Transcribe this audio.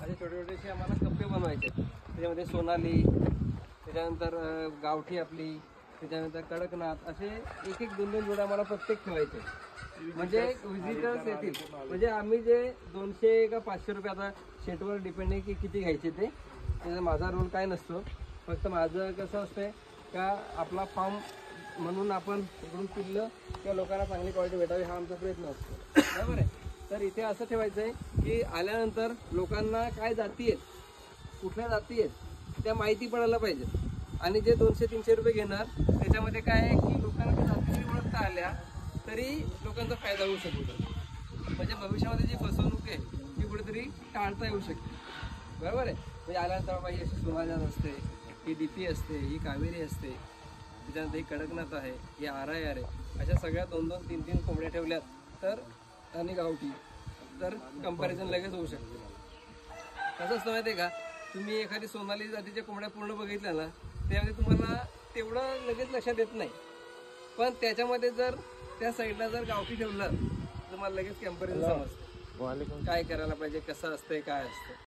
असे छोटे छोटेसे आम्हाला कप्पे बनवायचे. त्याच्यामध्ये सोनाली, त्याच्यानंतर गावठी आपली, त्याच्यानंतर कडकनाथ, असे एक एक दोन दोन जोडे आम्हाला प्रत्येक ठेवायचे. म्हणजे विजिटर्स येतील. म्हणजे आम्ही जे 200 का 500 रुपये, आता शेटवर डिपेंड आहे की किती घ्यायचे ते. त्याचा माझा रोल काय नसतो. फक्त माझं कसं असतंय का आपला फार्म म्हणून आपण इकडून पिल्लं किंवा लोकांना चांगली क्वालिटी भेटावी हा आमचा प्रयत्न असतो. बरोबर आहे. तर इथे असं ठेवायचं आहे की आल्यानंतर लोकांना काय जाती आहेत, कुठल्या जाती आहेत त्या माहिती पडायला पाहिजे. आणि जे 200-300 रुपये घेणार त्याच्यामध्ये काय आहे की लोकांना त्या जाती ओळखता आल्या तरी लोकांचा फायदा होऊ शकतो. म्हणजे भविष्यामध्ये जी फसवणूक आहे ती कुठेतरी टाळता येऊ शकते. बरोबर आहे. म्हणजे आल्यानंतर बाबा ही अशी सोनाजान असते, ही डीपी असते, ही कावेरी असते, त्याच्यानंतर ही कडकनाथ आहे, ही RIR आहे. अशा सगळ्या 2-2, 3-3 कोंबड्या ठेवल्यात तर आणि गावठी तर कंपॅरिझन लगेच होऊ शकते. कसं असतं माहिती आहे का, तुम्ही एखादी सोनाली जातीच्या कोंबड्या पूर्ण बघितल्या ना त्यामध्ये तुम्हाला तेवढं लगेच लक्षात येत नाही. पण त्याच्यामध्ये जर त्या साईडला जर गावठी ठेवलं तर तुम्हाला लगेच कंपॅरिझन समजतं काय करायला पाहिजे, कसं असतंय, काय असतं.